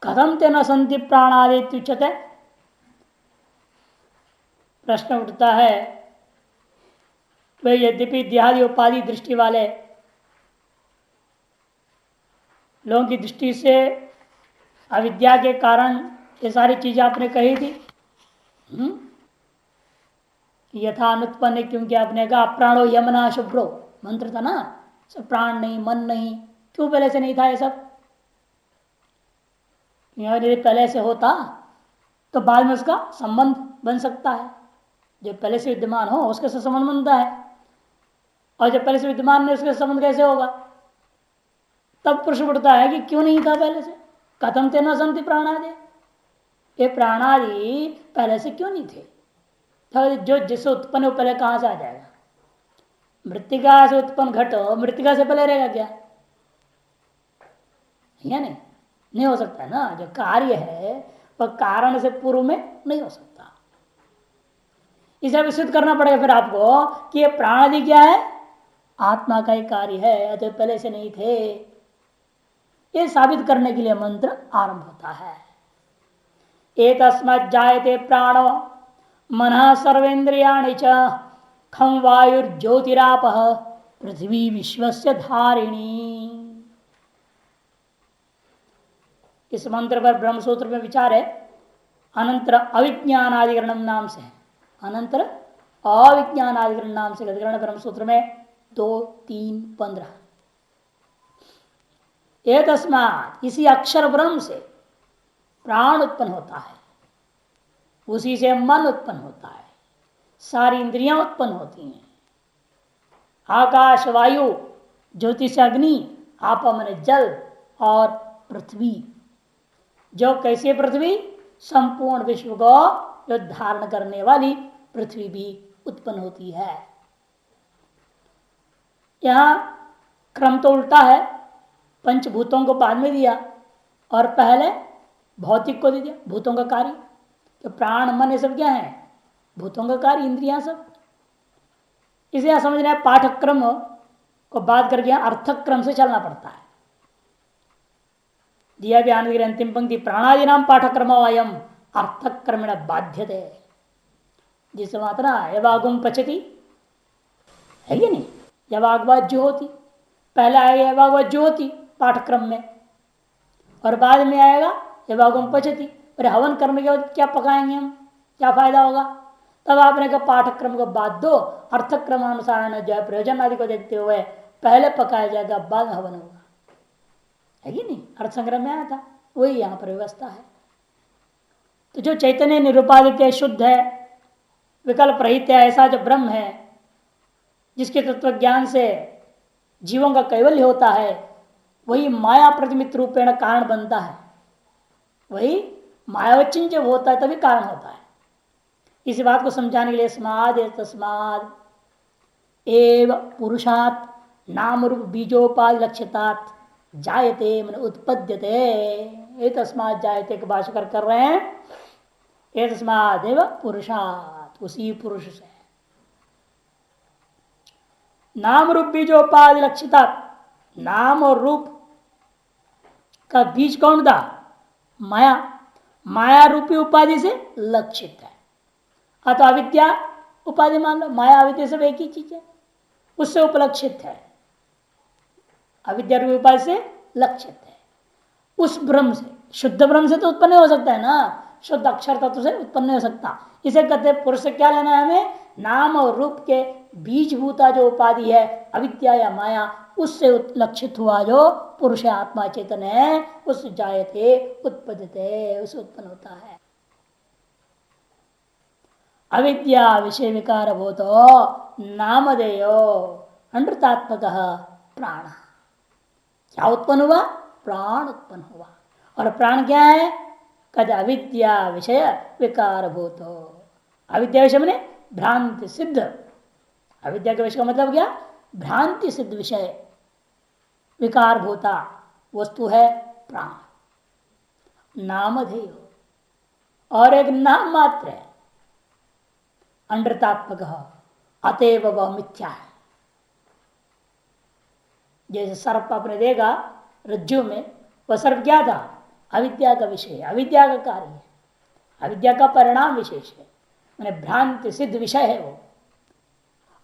कथम तेन संति प्राणादि उच्यते। प्रश्न उठता है वे यद्यपि देहादि उपाधि दृष्टि वाले लोगों की दृष्टि से अविद्या के कारण ये सारी चीजें आपने कही थी। यथा अनुत्पन्न, क्योंकि आपने कहा प्राणो यमना शुभ्रो मंत्र था ना, सब प्राण नहीं मन नहीं, क्यों पहले से नहीं था ये सब। यदि पहले से होता तो बाद में उसका संबंध बन सकता है। जो पहले से विद्यमान हो उसके साथ संबंध बनता है, और जब पहले से विद्यमान नहीं उसके संबंध कैसे होगा। तब प्रश्न उठता है कि क्यों नहीं था पहले से। कथम तेना संति प्राणादि, ये प्राणादि पहले से क्यों नहीं थे। तो जो जिससे उत्पन्न हो पहले कहां से आ जाएगा। मृतिका से उत्पन्न घट मृतिका से पहले रहेगा क्या, या नहीं, नहीं हो सकता है ना। जो कार्य है वह कारण से पूर्व में नहीं हो सकता। इसे विस्तृत करना पड़ेगा फिर आपको कि ये प्राणादि क्या है, आत्मा का ही कार्य है, अतः पहले से नहीं थे। ये साबित करने के लिए मंत्र आरंभ होता है। एतस्मात् जायते प्राणो मनः सर्वेन्द्रियाणि च खं वायुर्ज्योतिरापः पृथ्वी विश्वस्य धारिणी। इस मंत्र पर ब्रह्मसूत्र में विचार है। अनंतर अविज्ञानाधिकरण नाम से, अनंतर अविज्ञानाधिकरण नाम से अधिकरण ब्रह्मसूत्र में 2-3-15। एतस्मात्, इसी अक्षर ब्रह्म से प्राण उत्पन्न होता है, उसी से मन उत्पन्न होता है, सारी इंद्रियां उत्पन्न होती हैं। आकाश वायु ज्योतिष अग्नि आपा मन जल और पृथ्वी, जो कैसे पृथ्वी, संपूर्ण विश्व को जो धारण करने वाली पृथ्वी भी उत्पन्न होती है। यहां क्रम तो उल्टा है, पंचभूतों को बाद में दिया और पहले भौतिक को दे दिया, भूतों का कार्य। तो प्राण मन ये सब क्या है, भूतों का कार्य, इंद्रियां सब। इसे यहां समझना है, पाठक्रम को बात करके अर्थक्रम से चलना पड़ता है। दिया भी आनंद अंतिम पंक्ति, प्राणादि नाम पाठक्रम अयम अर्थक्रमेण बाध्यते। जिसे मात्रा यवागुम पचती है कि नहीं, यवागवाद जो होती, पहले आएगा यवागवाद जो होती पाठक्रम में, और बाद में आएगा यवागुम पचती। और हवन करने के बाद क्या पकाएंगे हम, क्या फायदा होगा। तब आपने कहा पाठक्रम को बाद दो, अर्थक्रमानुसार जो है प्रयोजन आदि को देखते हुए पहले पकाया जाएगा, बाद हवन होगा, है कि नहीं। अर्थ संग्रह में आया था, वही यहां पर व्यवस्था है। तो जो चैतन्य निरुपाधिक है, शुद्ध है, विकल्प रहित है, ऐसा जो ब्रह्म है, जिसके तत्व ज्ञान से जीवों का कैवल्य होता है, वही माया प्रतिमित रूपेण कारण बनता है। वही मायावचिन जब होता है तभी कारण होता है। इस बात को समझाने के लिए स्माद तस्माद एव पुरुषात नाम रूप बीजोपाद लक्ष्यतात जायते मन उत्पद्यते। ये तस्माद जायते का भाष्यकर कर रहे हैं। ये तस्माद एव पुरुषात, उसी पुरुष से नाम रूप बीजोपाद लक्ष्यतात। नाम और रूप का बीज कौन था, माया, माया रूपी उपाधि से लक्षित है। अतः अविद्या उपाधि मान लो, माया अविद्या सब एक ही चीज है, उससे उपलक्षित है। अविद्या रूपी उपाधि से लक्षित है। उस ब्रह्म से, शुद्ध ब्रह्म से तो उत्पन्न हो सकता है ना, शुद्ध अक्षर तत्व से उत्पन्न हो सकता। इसे कहते हैं पुरुष से क्या लेना है हमें, नाम और रूप के बीजभूता जो उपाधि है अविद्या या माया, उससे लक्षित हुआ जो पुरुष आत्मा चेतन है, उस जायते उत्पद्यते, उससे उत्पन्न होता है। अविद्या विषय विकार भूतो नामधेयो अनृतात्मक प्राण। क्या उत्पन्न हुआ, प्राण उत्पन्न हुआ। और प्राण क्या है, कद अविद्या विषय विकार भूतो। अविद्या विषय मैंने भ्रांति सिद्ध, अविद्या के विषय का मतलब क्या, भ्रांति सिद्ध विषय विकार भूता वस्तु है प्राण। नामधेय, और एक नाम मात्र है, अनृतात्मक, अतएव वह मिथ्या है। जैसे सर्प आपने देखा रज्जु में, वह सर्प क्या था, अविद्या का विषय है, अविद्या का कार्य है, अविद्या का परिणाम विशेष है, मैंने भ्रांति सिद्ध विषय है वो,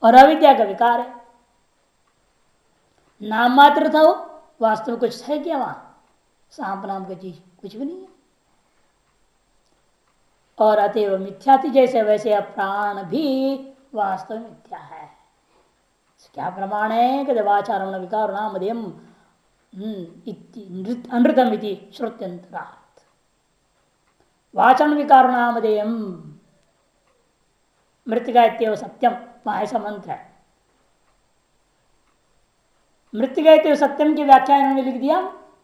और अविद्या का विकार है। नाम मात्र था वो, वास्तव में कुछ है क्या वहां? सांप नाम की चीज कुछ भी नहीं है। और अतएव मिथ्या थी जैसे वैसे प्राण भी वास्तव में मिथ्या है। क्या प्रमाण है कि वाचारण विकार नाम अनृतम इति श्रुत्यंतरात्। वाचन विकार नामधेयम मृतिका इत्येव सत्यम, वहां ऐसा मंत्र है। मृतिका इत्येव सत्यम की व्याख्या इन्होंने लिख दिया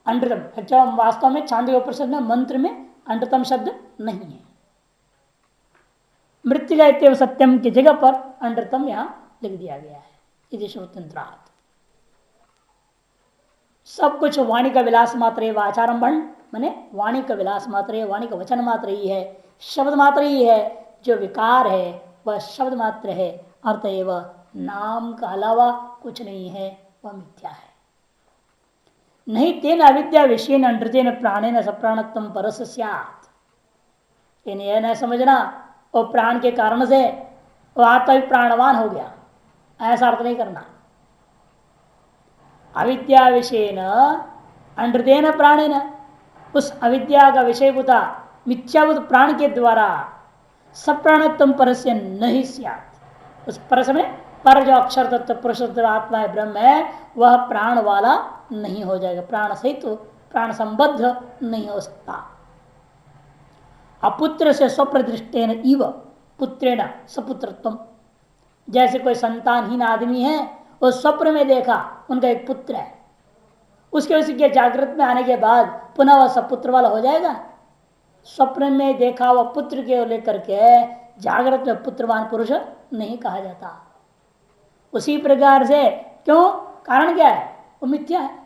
अनृतम। अच्छा, वास्तव में छांदोग्य उपनिषद में मंत्र में अनृतम शब्द नहीं है। मृतिका इत्येव सत्यम की जगह पर अनृतम यहां लिख दिया गया है। इति श्रुत्यंतरात्। सब कुछ वाणी का विलास मात्र है। वाचारंभण माने वाणी का विलास मात्र है, वाणी का वचन मात्र ही है, शब्द मात्र ही है। जो विकार है वह शब्द मात्र है, अतएव नाम का अलावा कुछ नहीं है, वह मिथ्या है। नहीं तेन अविद्या विषय नृतेन प्राणेन सप्राणत्म परस्य स्यात्। यह न समझना वो प्राण के कारण से वो आत्मा भी प्राणवान हो गया, ऐसा अर्थ नहीं करना। अविद्या विषय न अनृतेन प्राणेन, उस अविद्या का विषयभूता मिथ्याभूत प्राण के द्वारा सप्राणत्म परस्य नहीं स्यात्। उस परस में पर जो अक्षर तत्व पुरुष आत्मा है, ब्रह्म है, वह प्राण वाला नहीं हो जाएगा, प्राण सहित तो प्राण संबद्ध नहीं हो सकता। अपुत्र से स्वप्रदृष्टेन इव पुत्रेण सपुत्रत्वम। जैसे कोई संतानहीन आदमी है, वो स्वप्न में देखा उनका एक पुत्र है, उसके उसके जागृत में आने के बाद पुनः वह सपुत्र वाला हो जाएगा। स्वप्न में देखा वह पुत्र के लेकर के जागृत में पुत्रवान पुरुष नहीं कहा जाता। उसी प्रकार से क्यों, कारण क्या है? वो मिथ्या है।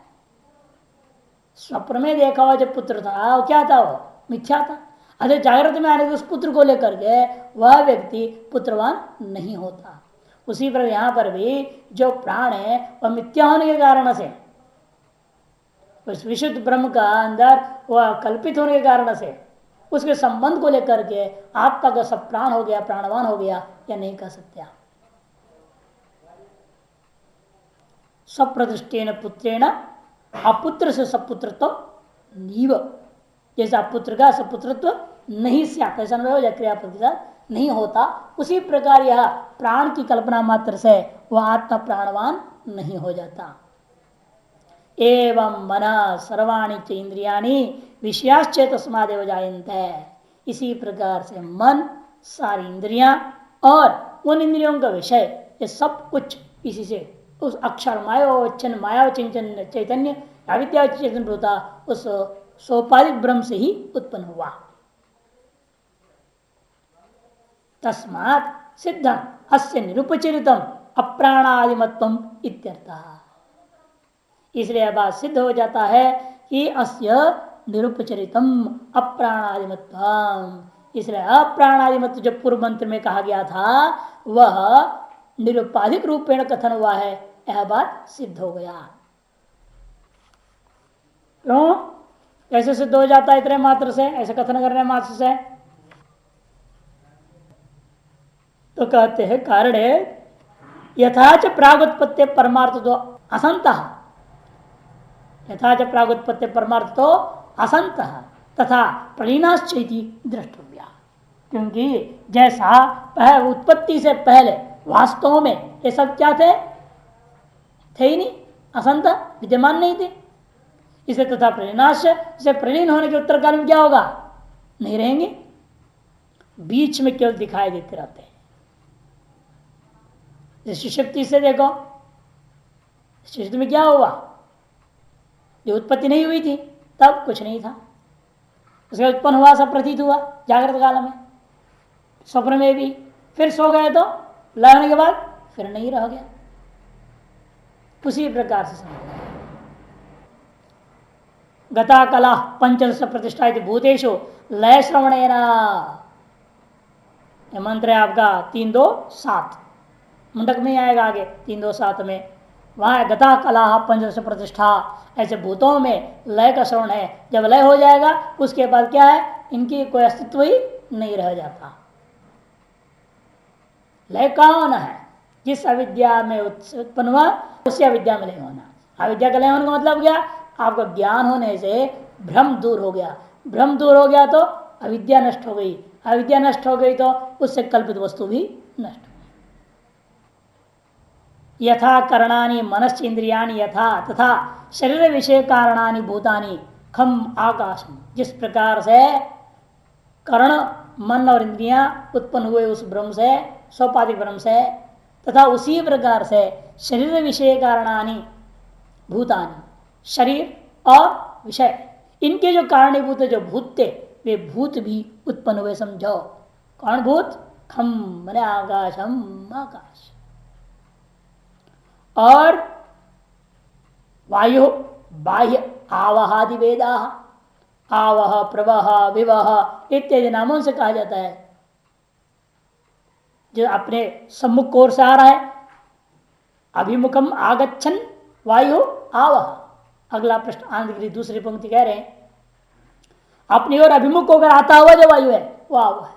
स्वप्न में देखा हुआ जब पुत्र था वो क्या था? वो मिथ्या था। अरे जागृत में आने के उस पुत्र को लेकर के वह व्यक्ति पुत्रवान नहीं होता। उसी पर यहां पर भी जो प्राण है वह मिथ्या होने के कारण से, उस विशुद्ध ब्रह्म का अंदर वह कल्पित होने के कारण से उसके संबंध को लेकर के आत्मा का सब प्राण हो गया, प्राणवान हो गया, या नहीं कह सकते। स्वप्रदृष्टेन पुत्रेण अपुत्र से सपुत्रत्व नीव। जैसे अपुत्र का सपुत्रत्व नहीं स्यात्, ऐसा हो जाए क्रियापद के साथ नहीं होता, उसी प्रकार यह प्राण की कल्पना मात्र से वह आत्मा प्राणवान नहीं हो जाता। एवं मन सर्वाणी च इंद्रियाणी विषयाश्चेतस्मादेव जायन्ते। इसी प्रकार से मन, सारी इंद्रियां और उन इंद्रियों का विषय, ये सब कुछ इसी से उस अक्षर माया चैतन्य अविद्या चेतन होता उस सोपाधिक ब्रह्म से ही उत्पन्न हुआ। तस्मात् सिद्धम अस्य निरुपचरितम अप्राणादिमत्वम इत्यर्थः। इसलिए बात सिद्ध हो जाता है कि अस्य निरुपचरितम अप्राणादिमत्वम। इसलिए अप्राणादिमत्व जो पूर्व मंत्र में कहा गया था वह निरुपाधिक रूपेण कथन हुआ है, यह बात सिद्ध हो गया। क्यों, कैसे सिद्ध हो जाता है? इतने मात्र से, ऐसे कथन करने मात्र से। तो कहते हैं कारण है यथाच प्रागुत्पत्ति परमार्थ तो असंत, यथाच प्रागुत्पत्ति परमार्थ तो असंत तथा प्रलीनाश्चैति द्रष्टव्या। क्योंकि जैसा उत्पत्ति से पहले वास्तव में ये सब क्या थे ही नहीं, असंत, विद्यमान नहीं थे। इसे तथा प्रलीनाश से प्रलीन होने के उत्तर काल में क्या होगा? नहीं रहेंगे, बीच में केवल दिखाई देते रहते हैं। जैसे शक्ति से देखो, शक्ति में क्या हुआ? जो उत्पत्ति नहीं हुई थी तब कुछ नहीं था, उसका उत्पन्न हुआ सब प्रतीत हुआ जागृत काल में, स्वप्न में भी, फिर सो गए तो लगने के बाद फिर नहीं रह गया। उसी प्रकार से समझना गता कला पंचदश प्रतिष्ठा भूतेषु लय श्रवणेन। मंत्र है आपका 3-2-7, मुंडक में आएगा आगे 3-2-7 में। वहां गता कला पंचदश प्रतिष्ठा। ऐसे भूतों में लय का श्रवण है, जब लय हो जाएगा उसके बाद क्या है, इनकी कोई अस्तित्व ही नहीं रह जाता। लय कहाँ होना है, जिस अविद्या में उत्पन्न हुआ उसी अविद्या में लय होना। अविद्या का लय होने का मतलब क्या, आपका ज्ञान होने से भ्रम दूर हो गया, भ्रम दूर हो गया तो अविद्या नष्ट हो गई, अविद्या नष्ट हो गई तो उससे कल्पित वस्तु भी नष्ट हो गई। यथा करणानि मनश्च इंद्रियाणि यथा तथा शरीर विषय कारणानि भूतानि खम आकाशम, जिस प्रकार से कर्ण मन और इंद्रियां उत्पन्न हुए उस ब्रह्म से, सोपाधिक ब्रह्म से, तथा उसी प्रकार से शरीर विषय कारणानि भूतानि, शरीर और विषय इनके जो कारणीभूत जो भूत थे वे भूत भी उत्पन्न हुए समझो। कौन भूत, खम मने आकाशम, आकाश। और वायु बाह्य आवहादि वेदा, आवह प्रवह विवह इत्यादि नामों से कहा जाता है। जो अपने सम्मुख कोर से आ रहा है, अभिमुखम आगच्छन वायु आवह। अगला प्रश्न आंध्र दूसरी पंक्ति कह रहे हैं, अपनी ओर अभिमुख होकर आता हुआ जो वायु है वो आवह है।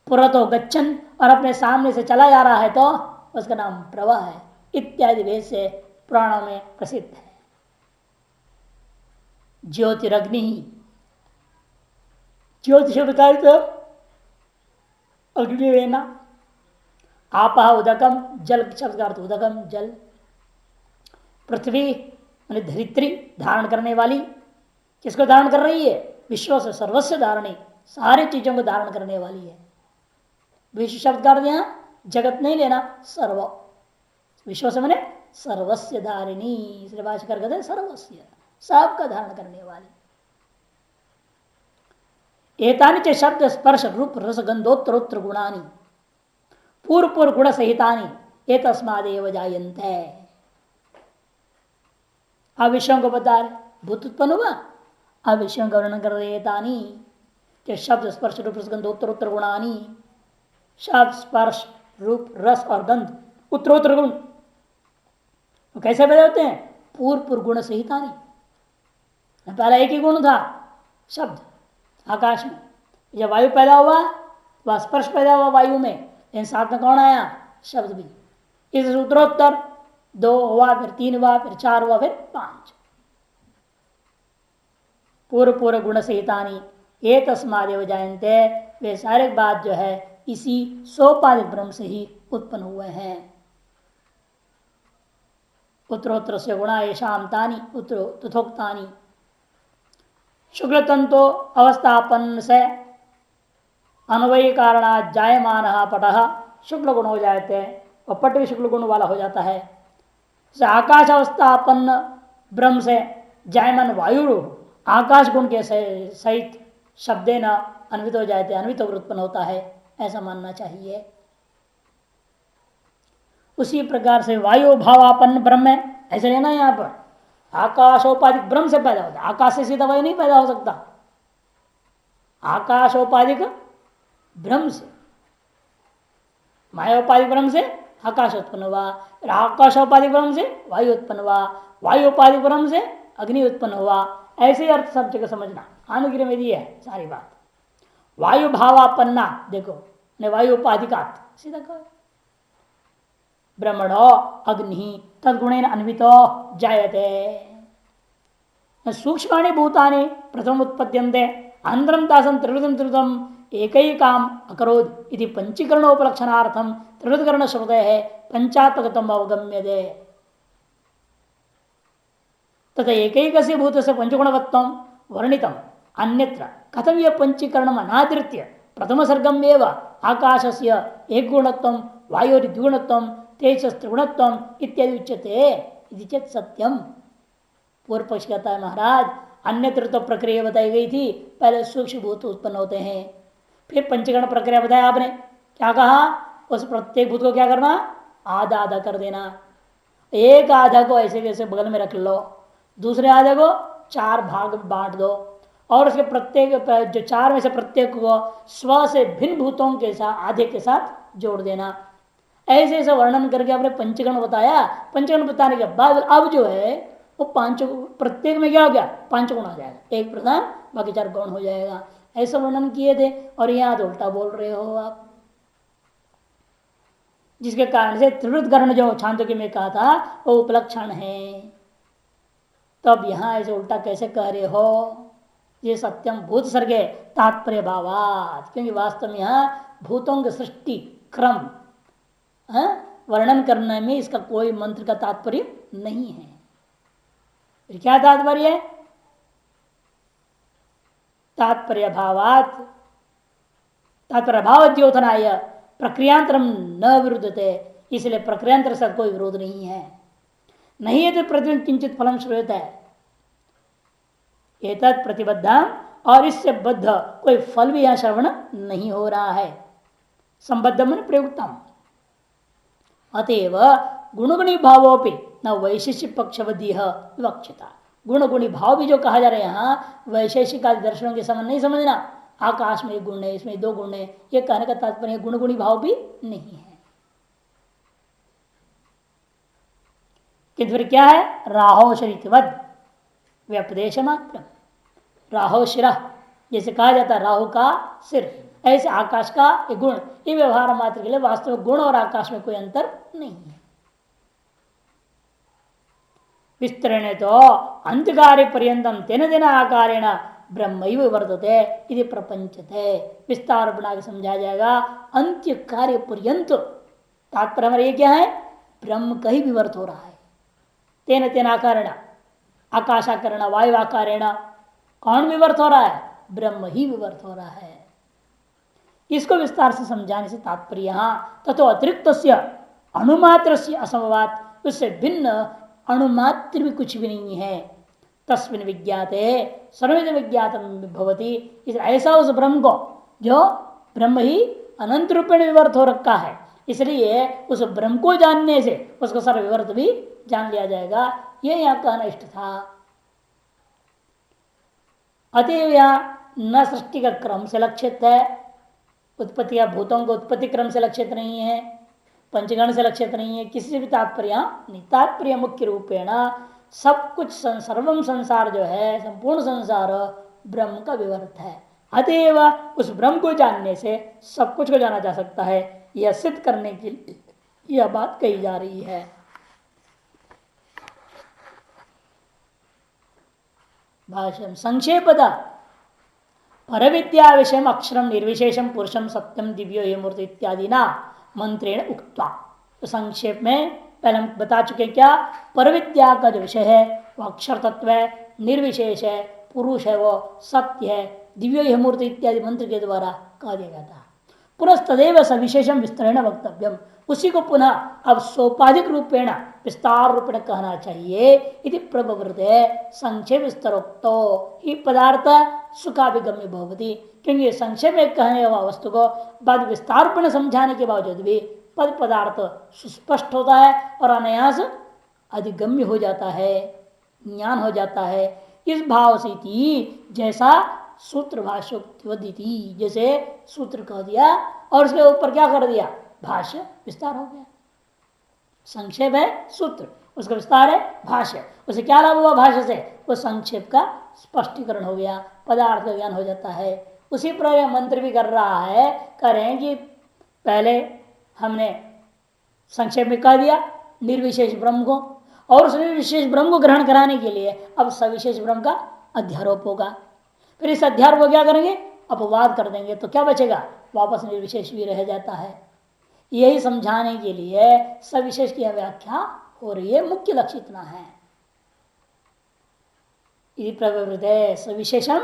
पुरतो गच्छन, और अपने सामने से चला जा रहा है तो उसका नाम प्रवाह है। इत्यादि वेद से पुराणों में प्रसिद्ध है। ज्योतिरग्नि, ज्योति शब्द का अर्थ अग्नि लेना, आपा उदकम, जल शब्द का अर्थ उदकम जल, पृथ्वी माने धरित्री धारण करने वाली, किसको धारण कर रही है, विश्व से सर्वस्व धारणी, सारी चीजों को धारण करने वाली है। विश्व शब्द का अर्थ यहां जगत नहीं लेना, सर्व, विश्व से मैंने सर्वस्व धारिणी, इसलिए भाष्यकार कहते हैं सर्वस्व, सबका धारण करने वाली। एतानि च शब्द स्पर्श रूप रस गंधोत्तरोत्तर गुणानि पूर्व पूर्व गुण सहितानि एतस्मादेव जायन्ते। अविषयों को बता रहे, भूत उत्पन्न हुआ, अविषयों का वर्णन कर रहे। एतानि के शब्द स्पर्श रूप रस गंधोत्तरोत्तर गुणानि, शब्द स्पर्श रूप रस और गंध उत्तरोत्तर गुण तो कैसे पैदा होते हैं, पूर्व पूर्व गुण सहितानि। पहला एक ही गुण था शब्द आकाश में, जब वायु पैदा हुआ वह स्पर्श पैदा हुआ वायु में, लेकिन साथ में कौन आया, शब्द भी। इस उत्तरोत्तर दो हुआ, फिर तीन हुआ, फिर चार हुआ, फिर पांच। पूर्व पूर्व गुण सहितानी ये तस्मादेव जायन्ते, वे सारे बात जो है इसी सोपाधिक ब्रह्म से ही उत्पन्न हुए हैं। उत्तरोत्तर से गुणा येषांतानि तथोक्तानि, शुक्ल तंतो अवस्थापन्न से अन्वयी कारणा जायमान पट शुक्ल गुण हो जाते हैं, और पट भी शुक्ल गुण वाला हो जाता है। आकाश अवस्थापन्न ब्रह्म से जायमान वायु आकाश गुण के सहित शब्दे न अन्वित हो जाते, अन्वित उत्पन्न होता है, ऐसा मानना चाहिए। उसी प्रकार से वायु भावापन्न ब्रह्म है, ऐसे लेना यहां पर आकाशोपाधिक ब्रह्म से पैदा होता है, आकाश से सीधा वायु नहीं पैदा हो सकता, आकाशोपाधिक ब्रह्म से, मायोपाधिक ब्रह्म से आकाश उत्पन्न हुआ, फिर आकाशोपाधिक ब्रह्म से वायु उत्पन्न हुआ, वायुपाधिक ब्रह्म से अग्नि उत्पन्न हुआ। ऐसे ही अर्थ सब जगह समझना, अनुग्रह में दी है सारी बात। वायु भावापन्ना देखो, ने वायु उपाधिकात सीधा कहो, ब्रह्मणो अग्नि तद्गुणेन अन्वितो जायते। सूक्ष्माणि भूतानि प्रथम उत्पद्यन्ते अनन्तरं तासां त्रिवृतं त्रिवृतम् एकैकाम् अकरोत् इति पंचीकरणोपलक्षणार्थं त्रिवृतकरण श्रुतेः पंचात्मकत्वम् अवगम्यते। तथा एकैकस्य भूतस्य पंचगुणवत्वं वर्णितम् अन्यत्र कथं यह पंचीकरणम् अनादृत्य प्रथम सर्गम एव आकाशस्य एक गुणत्वं वायोरि द्विगुणत्वं तेजस त्रिगुणत्वं इत्यादि उच्यते इति चेत् सत्यम। पूर्व पक्ष कहता है महाराज अन्यत्र तो प्रक्रिया बताई गई थी, पहले सूक्ष्म भूत उत्पन्न होते हैं, फिर पंचीकरण प्रक्रिया बताया आपने, क्या कहा, उस प्रत्येक भूत को क्या करना, आधा आधा कर देना। एक आधा को ऐसे वैसे बगल में रख लो, दूसरे आधे को चार भाग बांट दो, और उसके प्रत्येक जो चार में से प्रत्येक को स्व से भिन्न भूतों के साथ आधे के साथ जोड़ देना। ऐसे ऐसे वर्णन करके आपने पंचगण बताया। पंचगण बताने के बाद अब जो है वो पांच, प्रत्येक में क्या हो गया, पांच गुण आ जाएगा, एक प्रधान बाकी चार गौण हो जाएगा। ऐसा वर्णन किए थे और यहाँ तो उल्टा बोल रहे हो आप। जिसके कारण से त्रिवृत कर्ण जो छांदोग्य में कहा था वो उपलक्षण है। तो अब यहां ऐसे उल्टा कैसे कह रहे हो? ये सत्यम भूत सर्गे तात्पर्य भावात, क्योंकि वास्तव में यहां भूतों की सृष्टि क्रम वर्णन करने में इसका कोई मंत्र का तात्पर्य नहीं है। फिर क्या तात्पर्य है? तात्पर्य भावात, तात्पर्य भाव द्योतनाय प्रक्रियांतरम न विरुद्धते, इसलिए प्रक्रियांतर से कोई विरोध नहीं है। नहीं है तो प्रतिदिन किंचित फलम श्रूयते है, एतत् प्रतिबद्धा, और इससे बद्ध कोई फल भी यहां श्रवण नहीं हो रहा है। संबद्ध मन प्रयुक्तम, अतएव गुणगुणी भावोपि न वैशेषिक पक्षवदीह विवक्षिता। गुणगुणी भाव भी जो कहा जा रहा है यहाँ वैशेषिक आदि दर्शनों के समान नहीं समझना। आकाश में एक गुण है, इसमें दो गुण है, ये कहने का तात्पर्य गुणगुणी भाव भी नहीं है। किंतु फिर क्या है? राहो शरीरवद व्यपदेश मात्र, राहो शिरा, जैसे कहा जाता है राहु का सिर, ऐसे आकाश का एक गुण, ये व्यवहार मात्र के लिए वास्तव में गुण और आकाश में कोई अंतर नहीं है। विस्तरण तो अंतकार्य पर्यंतम तेन तेन आकारेण ब्रह्म वर्तते यदि प्रपंचते, विस्तार बना के समझा जाएगा। अंत्य कार्य पर्यंत तात्पर्य हमारा ये क्या है? ब्रह्म का ही विवर्त हो रहा है। तेन तेन आकारेण, आकाशाकरण वायु आकारेण कौन विवर्त हो रहा है? ब्रह्म ही विवर्त हो रहा है। इसको विस्तार से समझाने से तात्पर्य यहां तथो अतिरिक्त अणुमात्र से असमवाद, उससे भिन्न अणुमात्र भी कुछ भी नहीं है। तस्मिन् विज्ञाते सर्वविध विज्ञातम भवति, इस ऐसा उस ब्रह्म को जो ब्रह्म ही अनंत रूपेण विवर्त हो रखा है, इसलिए उस ब्रह्म को जानने से उसको सर्व विवर्त भी जान लिया जाएगा। ये यहाँ कहना इष्ट था। अतएव यहाँ न सृष्टि का क्रम से लक्षित है, उत्पत्ति या भूतों को उत्पत्ति क्रम से लक्षित नहीं है, पंचगण से लक्षित नहीं है, किसी से भी तात्पर्य नहीं। तात्पर्य मुख्य रूपेण सब कुछ सर्वम संसार जो है, संपूर्ण संसार ब्रह्म का विवर्त है। अतएव उस ब्रह्म को जानने से सब कुछ को जाना जा सकता है, यह सिद्ध करने के लिए यह बात कही जा रही है। भाष्यम संक्षेपदा पर विद्या विषय अक्षरम निर्विशेषम पुरुषम सत्यम दिव्यो ये मूर्ति इत्यादि ना मंत्रेण उक्त्वा। तो संक्षेप में पहले हम बता चुके क्या, पर विद्या का जो विषय है वह अक्षर तत्व है, निर्विशेष है, पुरुष है, वो सत्य है, दिव्यो ये मूर्ति इत्यादि मंत्र के द्वारा कहा दिया गया था। पुनस्तदेव सविशेषम विस्तरेण वक्तव्यम, उसी को पुनः अब सोपाधिक रूपेण विस्तार रूपेण कहना चाहिए। इति प्रवृत्ते संक्षेप विस्तरोक्तो ही पदार्थ सुखाभिगम्य भवति, क्योंकि संक्षेप में कहने वाला वस्तु को बाद विस्तार रूपेण समझाने के बावजूद भी पद पदार्थ सुस्पष्ट होता है और अनायास अधिगम्य हो जाता है, ज्ञान हो जाता है। इस भाव से थी जैसा सूत्र भाष्योक्ति, जैसे सूत्र कह दिया और उसके ऊपर क्या कर दिया, भाष्य विस्तार हो गया। संक्षेप है सूत्र, उसका विस्तार है भाष्य, उसे क्या लाभ हुआ भाष्य से? वो संक्षेप का स्पष्टीकरण हो गया, पदार्थ का ज्ञान हो जाता है। उसी प्रकार मंत्र भी कर रहा है, कह रहे हैं कि पहले हमने संक्षेप में कह दिया निर्विशेष ब्रह्म को, और उस निर्विशेष ब्रह्म को ग्रहण कराने के लिए अब सविशेष ब्रह्म का अध्यारोप होगा। फिर इस अध्यारोप को क्या करेंगे, अपवाद कर देंगे, तो क्या बचेगा, वापस निर्विशेष भी रह जाता है। यही समझाने के लिए सविशेष की व्याख्या हो रही है, मुख्य लक्ष्य इतना है। प्रवृत्ते सविशेषम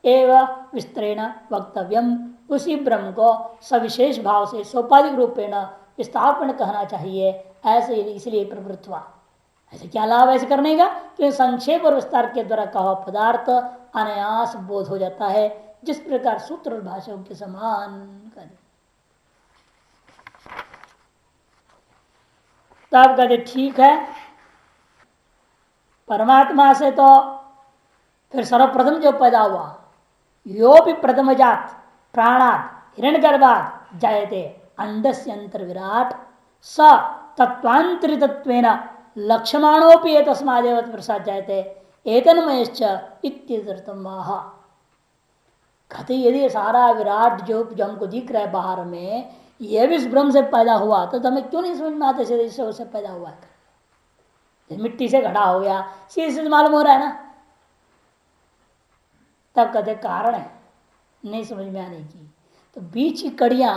एवं विस्तरेण वक्तव्यम, उसी ब्रह्म को सविशेष भाव से सोपाधिक रूपेण विस्तारपण कहना चाहिए, ऐसे इसलिए प्रवृत्त हुआ। ऐसे क्या लाभ ऐसे करने का, क्योंकि संक्षेप और विस्तार के द्वारा कहा पदार्थ अनायास बोध हो जाता है, जिस प्रकार सूत्र और भाषाओं के समान कर। तब कहते ठीक है, परमात्मा से तो फिर सर्वप्रथम जो पैदा हुआ, यो भी प्रथम जात प्राणात हिरण्यगर्भात जायते अंडस्य अंतर विराट, स तत्वांतरितत्वेन लक्ष्यमाणोपि तस्मादेव प्रसाद जायते एतन्मयश्च इत्यर्थम आह। कहते यदि सारा विराट जो हमको दिख रहा है बाहर में, यह भी इस ब्रह्म से पैदा हुआ तो हमें क्यों नहीं समझ में आता से उससे पैदा हुआ है। मिट्टी से घड़ा हो गया, सीधे से मालूम हो रहा है ना। तब कहते कारण है नहीं समझ में आने की। तो बीच की कड़ियां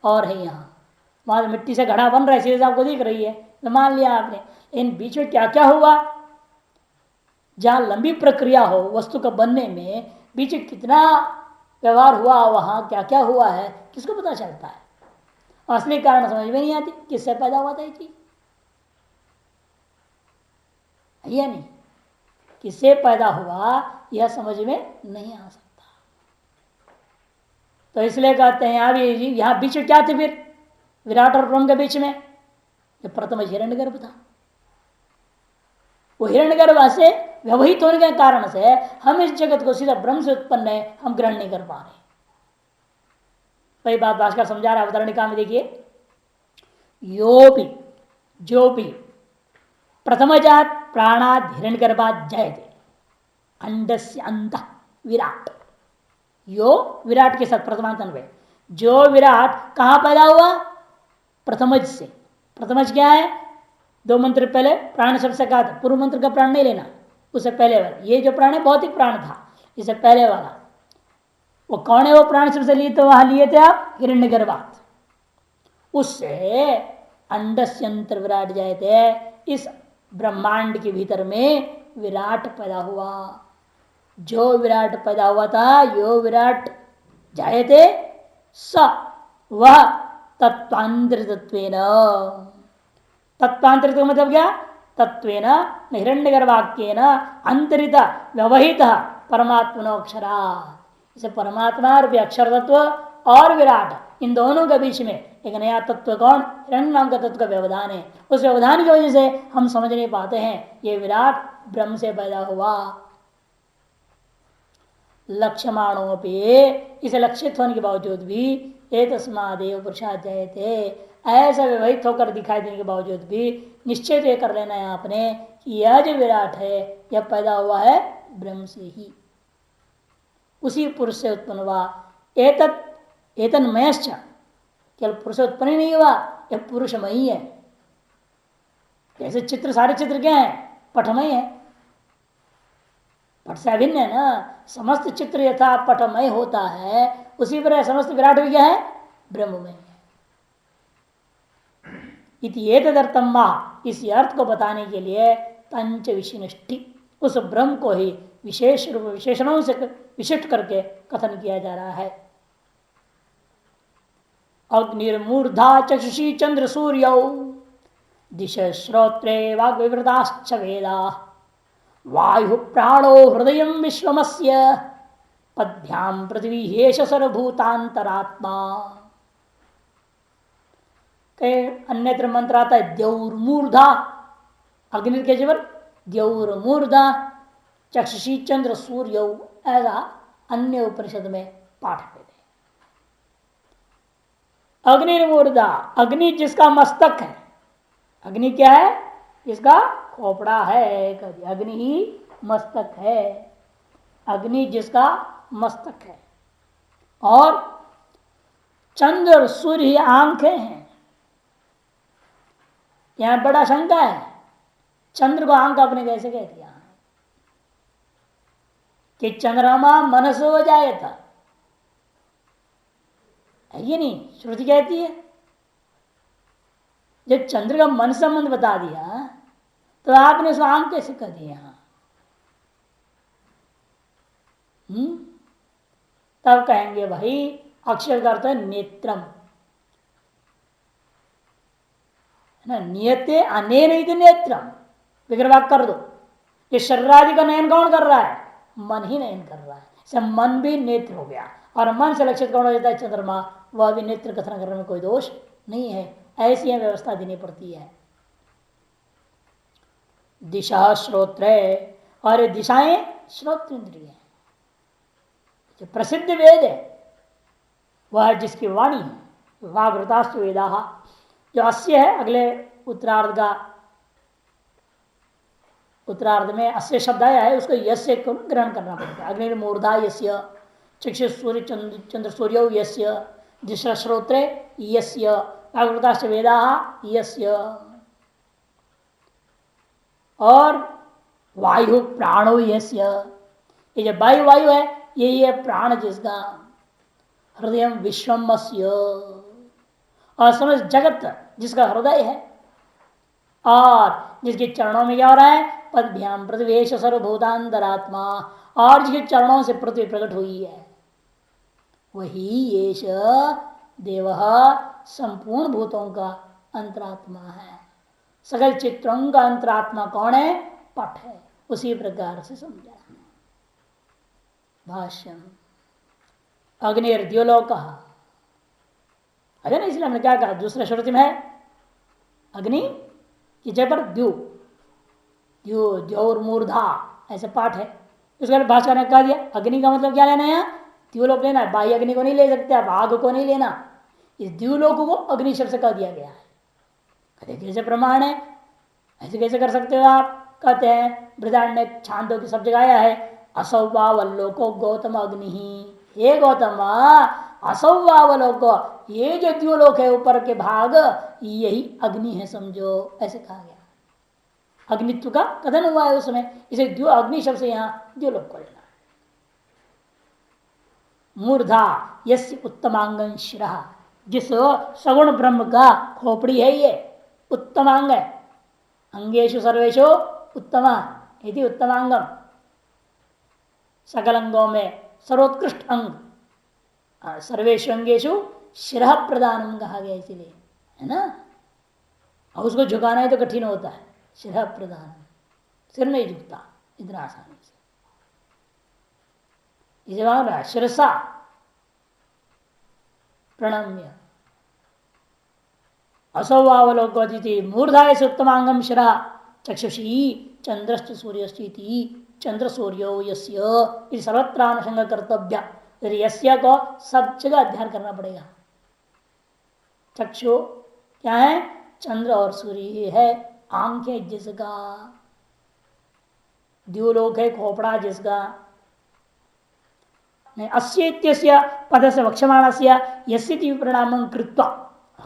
और है यहाँ, वहां मिट्टी से घड़ा बन रहा है, सीधे आपको दिख रही है तो मान लिया आपने। इन बीच में क्या क्या हुआ, जहां लंबी प्रक्रिया हो वस्तु का बनने में, बीच में कितना व्यवहार हुआ, वहां क्या क्या हुआ है, किसको पता चलता है। असली कारण समझ में नहीं आती, किससे पैदा हुआ था ये चीज, या नहीं, किससे पैदा हुआ यह समझ में नहीं आ सकता। तो इसलिए कहते हैं यहां भी, यहां बीच में क्या थे फिर विराट और ब्रह्म के बीच में, जो प्रथम हिरण्यगर्भ था। वो हिरण्यगर्भ से व्यवहित होने के कारण से हम इस जगत को सीधा ब्रह्म से उत्पन्न है हम ग्रहण नहीं कर पा रहे। वही बात भास्कर समझा रहा है अवतरणिका में, देखिए यो भी जो भी प्रथमजात प्राणाद हिरण्यगर्भात जयते अंडस्य अंत विराट। यो विराट के साथ प्रथमांत अन्वय, जो विराट कहां पैदा हुआ, प्रथमज से। प्रथमज क्या है, दो मंत्र पहले प्राण शब्द से कहा था, पूर्व मंत्र का प्राण नहीं लेना, उससे पहले वाला। ये जो प्राण है भौतिक प्राण था, इससे पहले वाला वो कौन है, वो प्राण शब्द से लिए तो वहां लिए थे आप हिरण्यगर्भात। उससे अंडस्यंतर विराट जाए थे, इस ब्रह्मांड के भीतर में विराट पैदा हुआ। जो विराट पैदा हुआ था, यो विराट जाए थे, स वह तत्वांतरित तत्वांतरित का मतलब क्या, तत्वेन हिरण्यगर्भाख्येन अंतरित व्यवहित परमात्मनोक्षरा। इसे परमात्मा और अक्षर तत्व और विराट, इन दोनों के बीच में एक नया तत्व कौन, हिरण्य नाम का तत्व का व्यवधान है। उस व्यवधान की वजह से हम समझ नहीं पाते हैं ये विराट ब्रह्म से पैदा हुआ। लक्ष्यमाणों पे, इसे लक्षित होने के बावजूद भी एक तस्मादेव पुरुषार्थ जयते, ऐसा व्यवहित होकर दिखाई देने के बावजूद भी निश्चय ये कर लेना है आपने कि यह जो विराट है यह पैदा हुआ है ब्रह्म से ही, उसी पुरुष से उत्पन्न हुआ। एतन्मयश्च, केवल पुरुष से उत्पन्न ही नहीं हुआ, यह पुरुषमयी है। जैसे चित्र, सारे चित्र क्या है, पटमय है, पट से अभिन्न है ना। समस्त चित्र यथा पटमय होता है, उसी तरह समस्त विराट भी क्या है, ब्रह्ममय है। इति इस अर्थ को बताने के लिए पंच विशिष्टि, उस ब्रह्म को ही विशेष रूप विशेषणों से विशिष्ट करके कथन किया जा रहा है। अग्निर्मूर्धा चक्षुषी चंद्र सूर्य दिश श्रोत्रे वाग्विवृताश्च वेदा वायु प्राणो हृदय विश्वमस्य पद्भ्याम पृथ्वी हेश सर्वभूतांतरात्मा। अन्यत्र मंत्र आता है द्यौर्मूर्धा, अग्नि के जबर द्यौर्मूर्धा चक्षुषी चंद्र सूर्य, ऐसा अन्य उपनिषद में पाठ है। अग्निर्मूर्धा, अग्नि जिसका मस्तक है, अग्नि क्या है, इसका खोपड़ा है, अग्नि ही मस्तक है, अग्नि जिसका मस्तक है। और चंद्र और सूर्य आंखें हैं। यहां बड़ा शंका है, चंद्र को आंख आपने कैसे कह दिया कि चंद्रमा मनस हो जाए था, है ये नहीं, श्रुति कहती है। जब चंद्र का मन संबंध बता दिया तो आपने उसको आंख कैसे कर दिया। तब कहेंगे भाई अक्षर का अर्थ है नेत्रम, है ना, नियते अनेन नेत्रम, विग्रह कर दो। ये शरीर आदि का नयन कौन कर रहा है, मन ही नयन कर रहा है, इसे मन भी नेत्र हो गया। और मन से लक्षित कौन हो जाता है, चंद्रमा, वह भी नेत्र कथन करने में कोई दोष नहीं है। ऐसी है व्यवस्था देनी पड़ती है। दिशा श्रोत्र, और दिशाएं श्रोत्र इंद्रिय, जो प्रसिद्ध वेद है वह जिसकी वाणी है, वाग्वृतास्तु वेदा, जो अस्य है अगले उत्तरार्ध में अस्य शब्द आया है, उसको यस्य को ग्रहण करना पड़ेगा। अग्निर्मूर्धा यस्य, चक्षु सूर्य चंद्र सूर्यो यस्य, दिशा श्रोत्रे यस्य, अग्रताश्च वेदा यस्य, और वायु प्राणो यस्य, ये जो वायु वायु है ये प्राण जिसका, हृदय विश्वमस्य, और समझ जगत जिसका हृदय है, और जिसके चरणों में क्या हो रहा है, पदभ्याम प्रतिवेश सर्वभूतांतरात्मा, और जिसके चरणों से पृथ्वी प्रकट हुई है, वही येष देव संपूर्ण भूतों का अंतरात्मा है। सकल चित्रों का अंतरात्मा कौन है, पट है। उसी प्रकार से समझा। भाष्यम अग्निर्द्योलोक, अरे ना, इसलिए हमने क्या कहा, दूसरे श्रुति में है अग्नि की जय पर द्यू, द्यू द्योर मूर्धा ऐसे पाठ है। उसके बाद भाषा ने कहा दिया अग्नि का मतलब क्या लेना है, द्यूलोक लेना है। बाह्य अग्नि को नहीं ले सकते आप, आग को नहीं लेना, इस द्यूलोक को अग्नि शब्द से कह दिया गया है। कहते कैसे प्रमाण है, ऐसे कैसे कर सकते हो आप? कहते हैं बृहदारण्य में छांदों की सब जगह आया है, असौवावलोको गौतम अग्नि ही, हे गौतम असौवावलोको, ये जो द्यूलोक है ऊपर के भाग यही अग्नि है समझो, ऐसे कहा गया। अग्नित्व का कथन हुआ है उसमें, इसे अग्नि शब्द से यहाँ द्यूलोक को लेना है। मूर्धा यस्य उत्तमांगं शिरः, जिस सगुण ब्रह्म का खोपड़ी है ये उत्तमांग है। अंगेशु सर्वेशु उत्तमा इति उत्तमांगम, सकल अंगों में सर्वोत्कृष्ट अंग, सर्वेशु अंगेशु शिरः प्रदानम कहा गया इसीलिए, है ना। और उसको झुकाना है तो कठिन होता है, शिरः प्रदान, सिर नहीं झुकता इतना आसानी से। इसे माना शिरसा प्रणम्य, असौवावलोकि मूर्धाय से उत्तमांगम शिरा चक्षुषी चंद्रश्च सूर्यस्ती चंद्र सूर्यो यस्य सर्वत्रानुषंग कर्तव्य, यस्य को सब जगह अध्ययन करना पड़ेगा। चक्षु क्या है, चंद्र और सूर्य है, आंख है जिसका, द्यूलोक है खोपड़ा जिसका, अस्येत्यस्य पद से वक्षमाणस्य यस्य परिणामं कृत्वा,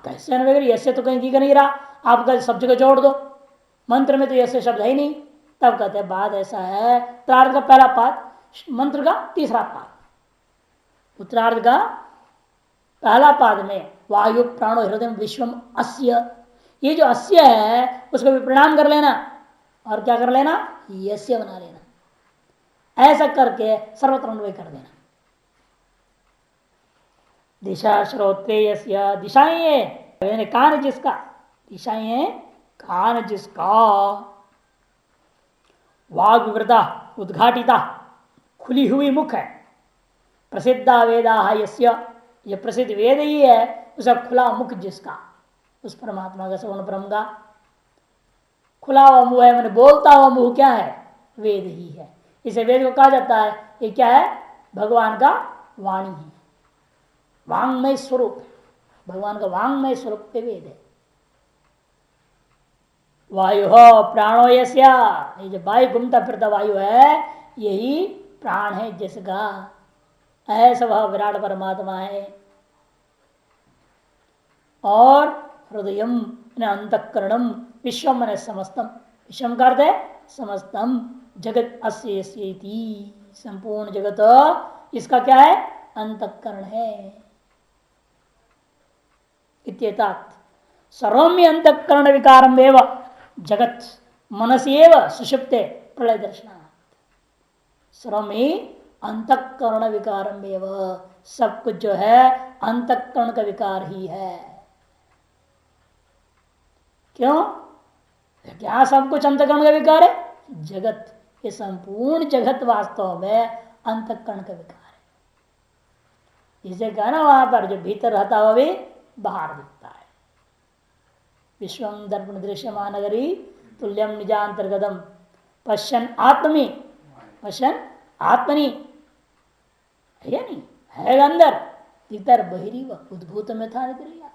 कैसे यसे तो कहीं दिख नहीं रहा, आप कहते सब जगह जोड़ दो, मंत्र में तो यसे शब्द है ही नहीं। तब कहते हैं बात ऐसा है, उत्तरार्ध का पहला पाद, मंत्र का तीसरा पाद, उत्तरार्ध का पहला पाद में वायु प्राणो हृदय विश्वम अस्य, ये जो अस्य है उसको भी प्रणाम कर लेना, और क्या कर लेना, यस्य बना लेना, ऐसा करके सर्वत्र अन्वय कर देना। दिशा श्रोत्रेयस्य, दिशाएं कान जिसका, दिशाएं कान जिसका, वाग विवृता उद्घाटिता खुली हुई मुख है, प्रसिद्धा वेदा यस्य, ये प्रसिद्ध वेद ही है, उसका खुला मुख जिसका, उस परमात्मा का सगुण ब्रह्म का खुला हुआ मुंह है, मैंने बोलता हुआ मुंह क्या है, वेद ही है। इसे वेद को कहा जाता है, ये क्या है, भगवान का वाणी है, वांगमय स्वरूप, भगवान का वांगमय स्वरूप पे वेद है। वायु हो प्राणो यस्या, ये जो वायु घूमता फिरता वायु है यही प्राण है जिसका, ऐसा वह विराट परमात्मा है। और हृदयम अंतःकरणम विश्वम मन समस्तम, विश्वम का अर्थ है समस्तम, जगत अस्य संपूर्ण जगत इसका क्या है, अंतःकरण है। इत्येतात् सर्वम्य अंतःकरण विकारम एव जगत मनसी एव सुषुप्ते प्रलय दर्शनात्, सर्वमी अंतःकरण विकारम एव, सब कुछ जो है अंतःकरण का विकार ही है। क्यों, क्या सब कुछ अंतःकरण का विकार है, जगत, ये संपूर्ण जगत वास्तव में अंतःकरण का विकार है। इसे कहा ना वहां पर जो भीतर रहता हुआ भी बाहर दिखता है। विश्वम दर्पण दृश्य महानगरी तुल्यम निजांतर्गतम पश्यन आत्मी, पश्यन आत्मनि, है या नहीं, है अंदर, भीतर बहिरी व उद्भूत में था निकलिया।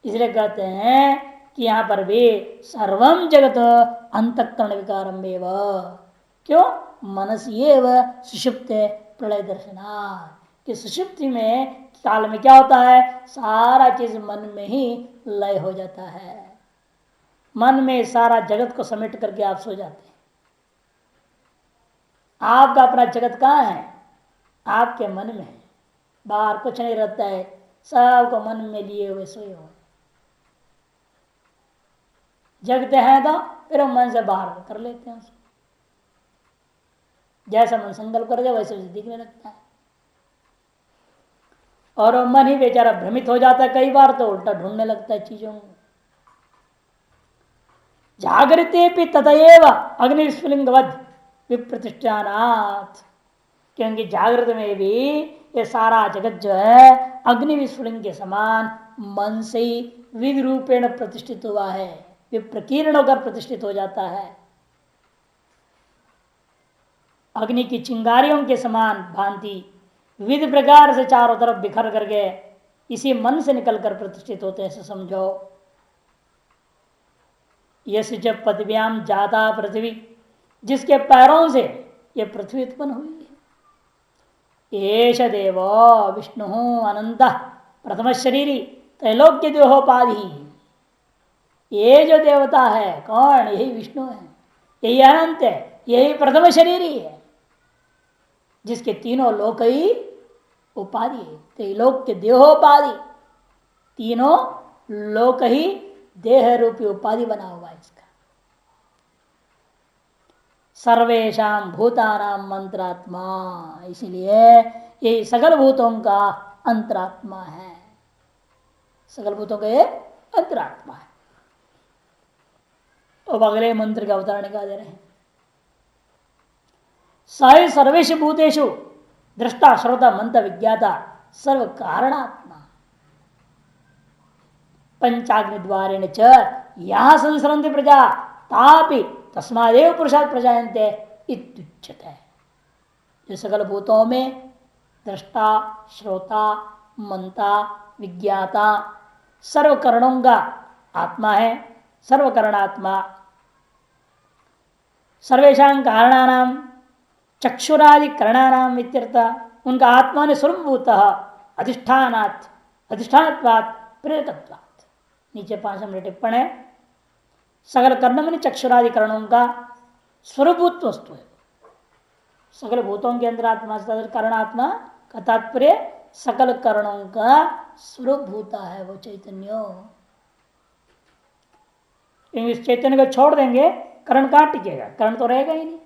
इसलिए कहते हैं कि यहां पर भी सर्वम जगत अंतःकरण विकारम एव। क्यों? मनसी एव सुषुप्त प्रलय दर्शनात्, कि सुषुप्ति में काल में क्या होता है, सारा चीज मन में ही लय हो जाता है। मन में सारा जगत को समेट करके आप सो जाते हैं। आपका अपना जगत कहाँ है? आपके मन में है। बाहर कुछ नहीं रहता है, सबको मन में लिए हुए सोए हुए। जगते हैं तो फिर हम मन से बाहर कर लेते हैं उसको। जैसा मन संकल्प कर दे वैसे वैसे दिखने लगता है। और वो मन ही बेचारा भ्रमित हो जाता है, कई बार तो उल्टा ढूंढने लगता है चीजों को। जागृते भी तथैव अग्निस्फुलिंगवद विप्रतिष्ठानात्, क्योंकि जागृत में भी ये सारा जगत जो है अग्नि विस्फुलिंग के समान मन से ही विधि रूपेण प्रतिष्ठित हुआ है, विप्रकीर्ण होकर प्रतिष्ठित हो जाता है। अग्नि की चिंगारियों के समान भांति विविध प्रकार से चारों तरफ बिखर करके इसी मन से निकलकर प्रतिष्ठित होते हैं, ऐसे समझो। यश जब पदव्याम जाता पृथ्वी, जिसके पैरों से यह पृथ्वी उत्पन्न हुई है। एष देव विष्णु अनंत प्रथम शरीरी त्रैलोक्य देहोपाधि। ये जो देवता है कौन? यही विष्णु है, यही अनंत है, यही प्रथम शरीरी है, जिसके तीनों लोक ही उपाधि है। त्रैलोक्य देहोपाधि, तीनों लोक ही देह रूपी उपाधि बना हुआ है इसका। सर्वेशाम भूतानाम मंत्रात्मा, इसलिए ये सकल भूतों का अंतरात्मा है। सकल भूतों का ये अंतरात्मा है। अब अगले मंत्र का अवतरण निकाल दे रहे हैं। साय सर्वेश भूतेषु दृष्टा श्रोता मंत विज्ञाता सर्व कारणात्मा पंचाग्नि द्वारेण च यह संसरन्ति प्रजा तापि तस्मादेव पुरुषात् प्रजायन्ते इत्युच्यते। जो सकल भूतों में दृष्टा श्रोता मंता विज्ञाता सर्व करणों का आत्मा है, सर्वकरणात्मा। सर्वेशां कारणानाम चक्षुरादि करणानाम इत्यर्थ, उनका आत्मा ने स्वरूपभूत अधिष्ठानात् अधिष्ठानत्वात् प्रेरकत्वात्। नीचे 5 नंबर टिप्पण है। सकल कर्ण में चक्षुरादि करणों का स्वरूपभूत वस्तु है। सकल भूतों के अंदर आत्मा करणात्मा का तात्पर्य सकल करणों का स्वरूपभूत है वो चैतन्य। इस चैतन्य को छोड़ देंगे कर्ण कहाँ टिकेगा? कर्ण तो रहेगा ही नहीं।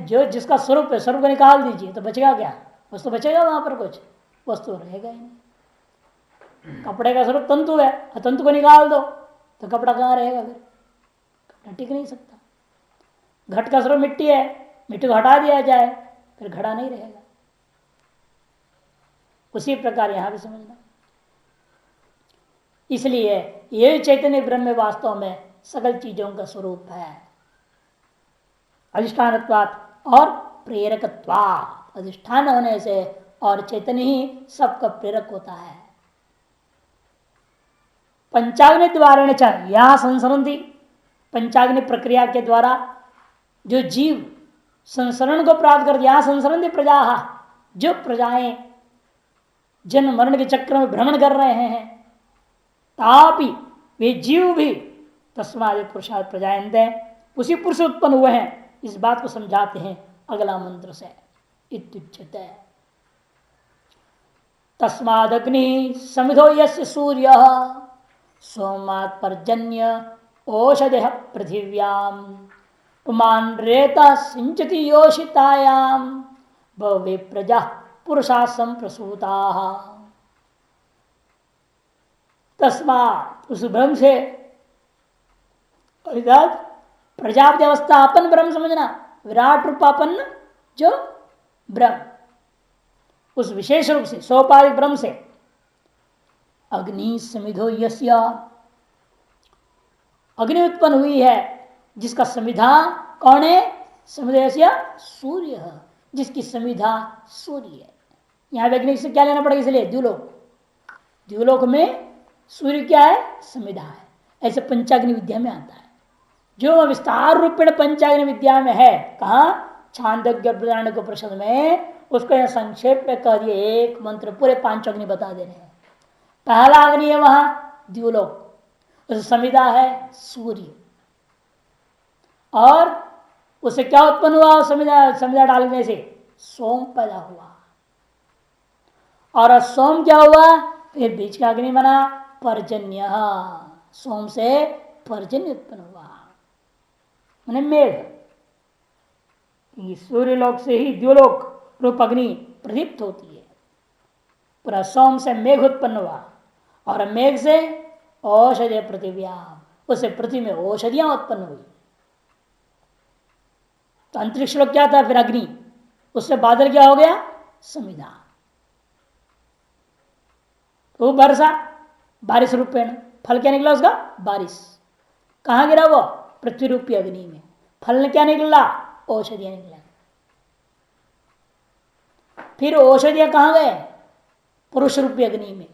जो जिसका स्वरूप है, स्वरूप को निकाल दीजिए तो बचेगा क्या? वस्तु बचेगा वहां पर? कुछ वस्तु रहेगा ही नहीं। कपड़े का स्वरूप तंतु है, तंतु को निकाल दो तो कपड़ा कहाँ रहेगा? फिर कपड़ा टिक नहीं सकता। घट का स्वरूप मिट्टी है, मिट्टी को हटा दिया जाए फिर घड़ा नहीं रहेगा। उसी प्रकार यहां भी समझना। इसलिए ये चैतन्य ब्रह्म वास्तव में सकल चीजों का स्वरूप है। अधिष्ठानत्वात् और प्रेरकत्वात्, अधिष्ठान होने से और चैतन्य ही सबका प्रेरक होता है। पंचाग्नि द्वारा यह संसरन्ति, पंचाग्नि प्रक्रिया के द्वारा जो जीव संसरण को प्राप्त कर, यह संसरन्ति प्रजा, जो प्रजाएं जन्म मरण के चक्र में भ्रमण कर रहे हैं, तापि वे जीव भी तस्मात् पुरुषात् प्रजायन्ते, उसी पुरुष उत्पन्न हुए हैं। इस बात को समझाते हैं अगला मंत्र से। इत्युच्यते तस्मादग्नि समिधो यस्य सूर्य सोमात् पर्जन्य ओषधि पृथिव्याम पुमान रेता सिंचति योषितायाम भवे प्रजा पुरुषा संप्रसूता। तस्मात्, उस ब्रह्म से, प्रजापति अवस्था अपन ब्रह्म समझना, विराट रूपापन्न जो ब्रह्म, उस विशेष रूप से सोपाधिक ब्रह्म से अग्नि समिधो यस्य, अग्नि उत्पन्न हुई है जिसका समिधा कौन है? समिधो यस्य सूर्य, जिसकी समिधा सूर्य है। यहां अग्नि से क्या लेना पड़ेगा? इसलिए द्युलोक, द्युलोक में सूर्य क्या है? समिधा है। ऐसे पंचाग्नि विद्या में आता है। जो विस्तार रूपेण पंचाग्नि विद्या में है, कहा छांदोग्य बृहदारण्यक उपनिषद में, उसको यह संक्षेप में कह दिए, एक मंत्र पूरे पांच अग्नि बता दे रहे हैं। पहला अग्नि है वहां द्युलोक, उस समिधा है सूर्य, और उसे क्या उत्पन्न हुआ? समिधा समिधा डालने से सोम पैदा हुआ, और सोम क्या हुआ? फिर बीच का अग्नि बना पर्जन्य, सोम से पर्जन्य उत्पन्न हुआ, मैंने मेघ। सूर्यलोक से ही द्युलोक रूप अग्नि प्रदीप्त होती है। पूरा सोम से मेघ उत्पन्न हुआ, और मेघ से औषधि पृथिव्या, उससे पृथ्वी में औषधियां उत्पन्न हुई। तो अंतरिक्ष लोक क्या था? फिर अग्नि, उससे बादल क्या हो गया? समिधा। तो वर्षा, बारिश रूपेण, फल क्या निकला उसका? बारिश। कहां गिरा वो? पृथ्वी रूपी अग्नि में। फल ने क्या निकला? औषधियां निकला। फिर औषधियां कहां गए? पुरुष रूपी अग्नि में।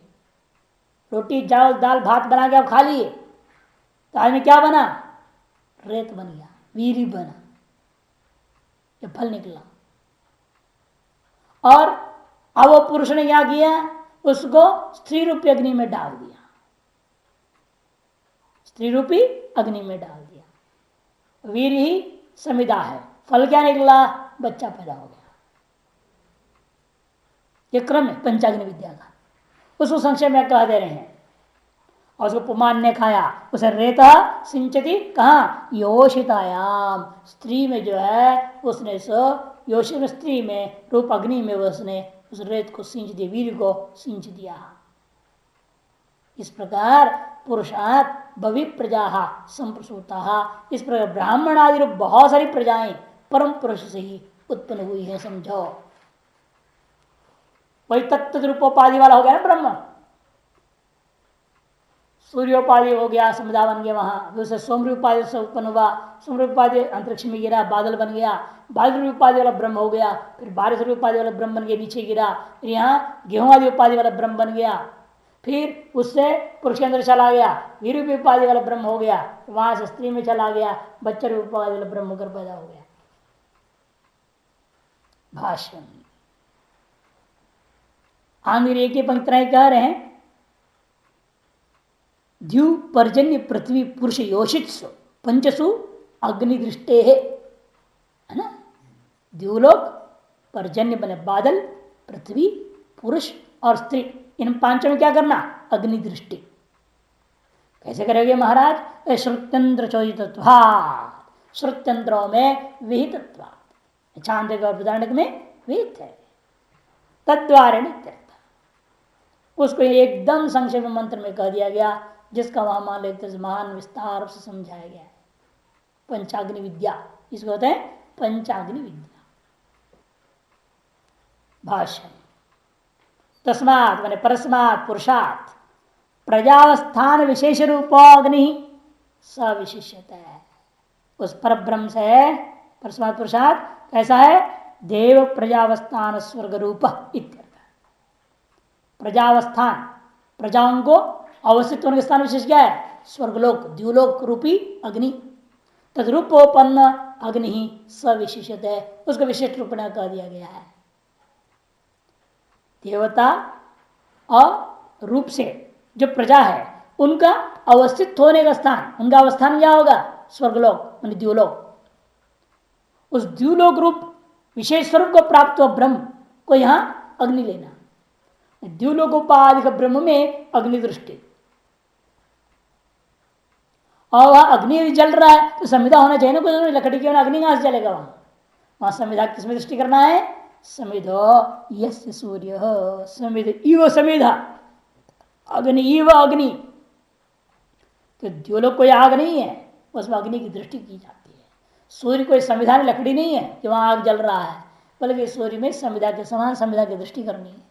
रोटी चावल दाल भात बना के आप खा लिए, तो आज में क्या बना? रेत बन गया, वीरी बना, ये फल निकला। और अब वो पुरुष ने क्या किया? उसको स्त्री रूपी अग्नि में डाल दिया, स्त्री रूपी अग्नि में डाल दिया। वीर ही समिधा है, फल क्या निकला? बच्चा पैदा हो गया। ये क्रम है पंचाग्नि विद्या का, उसको संक्षेप में कह दे रहे हैं। और उसको पुमान ने खाया, उसे रेता सिंचती, कहा? योषितायाम, स्त्री में जो है उसने योषित स्त्री में रूप अग्नि में उसने उस रेत को सिंच दिया, वीर को सिंच दिया। इस प्रकार पुरुषात भवि प्रजा संप्रसूता, इस प्रकार ब्राह्मण आदि रूप बहुत सारी प्रजाएं परम पुरुष से ही उत्पन्न हुई है, समझो। वही तत्व रूपोपाधि वाला हो गया ना ब्रह्म। सूर्योपाधि हो गया, समुदा बन गया वहां, उसे सोमरूपाधि से उत्पन्न हुआ, सोमरूपाधि अंतरिक्ष में गिरा, बादल बन गया, बादल उपाधि वाला ब्रह्म हो गया, फिर बारिश उपाधि वाला ब्रह्म बन गया, नीचे गिरा, फिर यहाँ गेहूं आदि उपाधि वाला ब्रह्म बन गया, फिर उससे पुरुष के अंदर चला गया, वीर उपाधि वाला ब्रह्म हो गया, वहां से स्त्री में चला गया, बच्चा उपाधि वाला ब्रह्म होकर पैदा हो गया। भाष्य आंध्र एक ही पंक्तियां कह रहे हैं, द्यू पर्जन्य पृथ्वी पुरुष योषित पंचसु अग्निदृष्टे है ना। द्यूलोक, पर्जन्य बने बादल, पृथ्वी, पुरुष और स्त्री, इन पांचों में क्या करना? अग्नि दृष्टि। कैसे करेंगे महाराज? श्रुत्यंत्र चोदित, श्रुत्यंत्रों में विहित, छांदोग्य और बृहदारण्यक में विहित है, तद्वारा उसको एकदम संक्षेप मंत्र में कह दिया गया, जिसका वहां मान लेते महान विस्तार से समझाया गया है। पंचाग्नि विद्या, इसको कहते हैं पंचाग्नि विद्या। भाष्य तस्मात् माने परस्मात् पुरुषात् प्रजावस्थान विशेष रूपोग्नि सविशिष्यता है। उस पर ब्रह्म से परस्मात् पुरुषात् कैसा है? देव प्रजावस्थान स्वर्ग रूप इत्यर्थ। प्रजावस्थान, प्रजाओं को अवस्थित होने का स्थान विशेष क्या है? स्वर्गलोक, द्युलोक रूपी अग्नि। तद्रूपोपन्न अग्नि ही सविशिष्ट है, उसको विशिष्ट रूप में कह दिया गया है। देवता और रूप से जो प्रजा है उनका अवस्थित होने का स्थान, उनका अवस्थान क्या होगा? स्वर्गलोक मान द्युलोक। उस द्युलोक रूप विशेष स्वरूप को प्राप्त हुआ ब्रह्म को यहां अग्नि लेना। द्युलोकोपाधिक ब्रह्म में अग्नि दृष्टि, और वह अग्नि यदि जल रहा है तो संविधा होना चाहिए ना, कुछ लकड़ी की अग्नि कहां से जलेगा? वहां संविधा किसमें दृष्टि करना है? समिधो यस्य सूर्य, समिध इव समिधा, अग्नि इव अग्नि। तो द्युलोक कोई आग नहीं है, उसमें अग्नि की दृष्टि की जाती है। सूर्य कोई संविधान लकड़ी नहीं है कि वहां आग जल रहा है, बल्कि सूर्य में संविधा के समान संविधा की दृष्टि करनी है।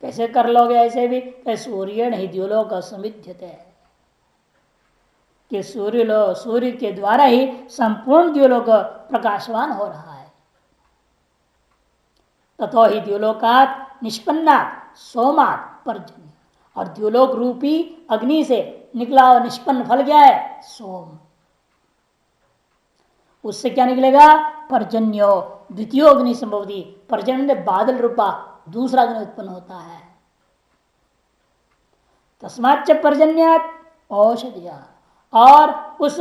कैसे कर लोगे? ऐसे भी सूर्य नहीं द्युलोक असमिध्यते, कि सूर्य के द्वारा ही संपूर्ण द्युलोक प्रकाशवान हो रहा है। तथो ही द्युलोकात निष्पन्नात सोमात पर्जन्य, और द्युलोक रूपी अग्नि से निकला और निष्पन्न फल क्या है? सोम। उससे क्या निकलेगा? पर्जन्यो द्वितीय अग्नि संभवती, पर्जन्य बादल रूपा दूसरा अग्नि उत्पन्न होता है। तस्माच्च पर्जन्यात औषधिया, और उस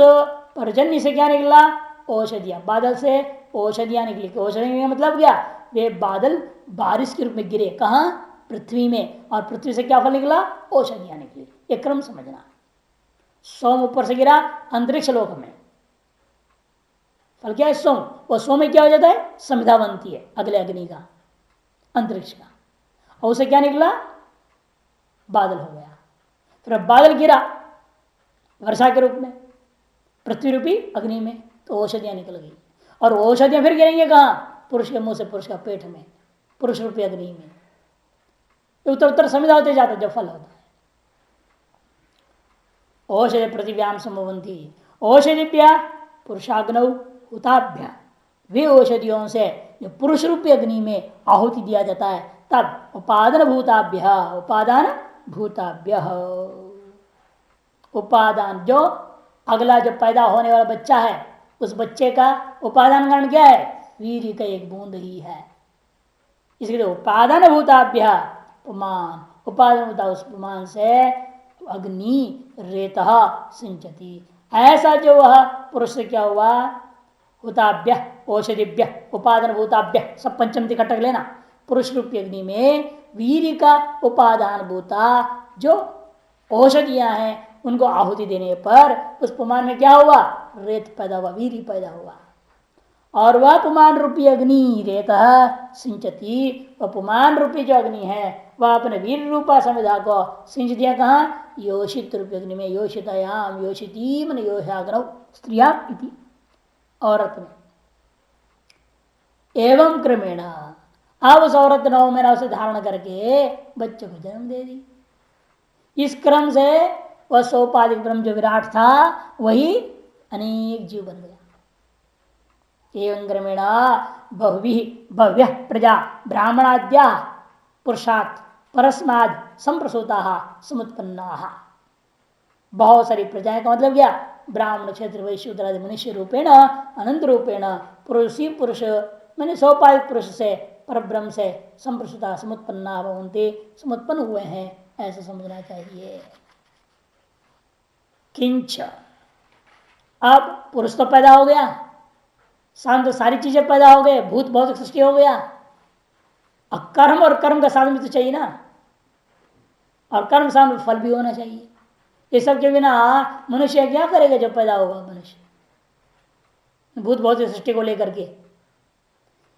पर्जन्य से क्या निकला? औषधिया, बादल से औषधियां निकली। औषधि का मतलब क्या? वे बादल बारिश के रूप में गिरे कहा? पृथ्वी में, और पृथ्वी से क्या फल निकला? औषधियां निकली। एक क्रम समझना। सोम ऊपर से गिरा अंतरिक्ष लोक में, फल क्या है? सोम। वो सोम में क्या हो जाता है? संविधा बनती है अगले अग्नि का, अंतरिक्ष का, और उसे क्या निकला? बादल हो गया। फिर बादल गिरा वर्षा के रूप में पृथ्वी रूपी अग्नि में, तो औषधियां निकल गई। और औषधियां फिर गिरेंगे कहां? पुरुष के मुंह से पुरुष का पेट में, पुरुष रूपी अग्नि में। उत्तर उत्तर संविधा होते जाता है जब फल होता है। औषधि पृथिव्याम संभवंती, औषधिभ्या पुरुषाग्नौ हुताभ्या, वे औषधियों से जो पुरुष रूपी अग्नि में आहुति दिया जाता है, तब उपादान भूताभ्य, उपादान भूताभ्य, उपादान जो अगला जो पैदा होने वाला बच्चा है, उस बच्चे का उपादान कारण क्या है? वीर्य का एक बूंद ही है। इसलिए उपादान भूताभ्य पुमान, उपादान होता उस पुमान से अग्नि रेत सिंचती, ऐसा जो वह पुरुष से क्या हुआ? हुताभ्य औषधिभ्य उपादान भूताभ्य, सब पंचम कटक लेना। पुरुष रूपी अग्नि में वीर्य का उपादान भूता जो औषधियां हैं, उनको आहुति देने पर उस पुमान में क्या हुआ? रेत पैदा हुआ, वीर्य पैदा हुआ। और वह पुमान रूपी अग्नि रेत सिंचती, वह पुमान रूपी जो अग्नि है वह अपने वीर रूपा संविधा को सिंच दिया कहा? योषित रूपी अग्नि में। योषितायाम, योषिती मन योषाग्नौ, स्त्रिया इति, औरत में। एवं क्रमेण अब उस औरत नौ महीना उसे धारण करके बच्चे को जन्म दे दी। इस क्रम से वह सोपाधिक ब्रह्म जो विराट था वही अनेक जीव बन गया। एवं क्रमेण भव्य प्रजा ब्राह्मणाद्या पुरुषात् परस्माद संप्रसूता समुत्पन्ना, बहुत सारी प्रजाएं का मतलब क्या? ब्राह्मण क्षेत्र वैश्य शूद्रादि मनुष्य रूपेण अनंत रूपेण पुरुष ही पुरुष मैंने सोपाधिक पुरुष से पर ब्रह्म से संप्रसूता समुत्पन्ना भवन्ति, समुत्पन्न हुए हैं, ऐसा समझना चाहिए। किंच, अब पुरुष तो पैदा हो गया, शांत सारी चीजें पैदा हो गए, भूत भौतिक सृष्टि हो गया। अब कर्म और कर्म का साधन भी तो चाहिए ना, और कर्म साधन फल भी होना चाहिए। ये सब के बिना मनुष्य क्या करेगा जब पैदा होगा मनुष्य? भूत भौतिक सृष्टि को लेकर के,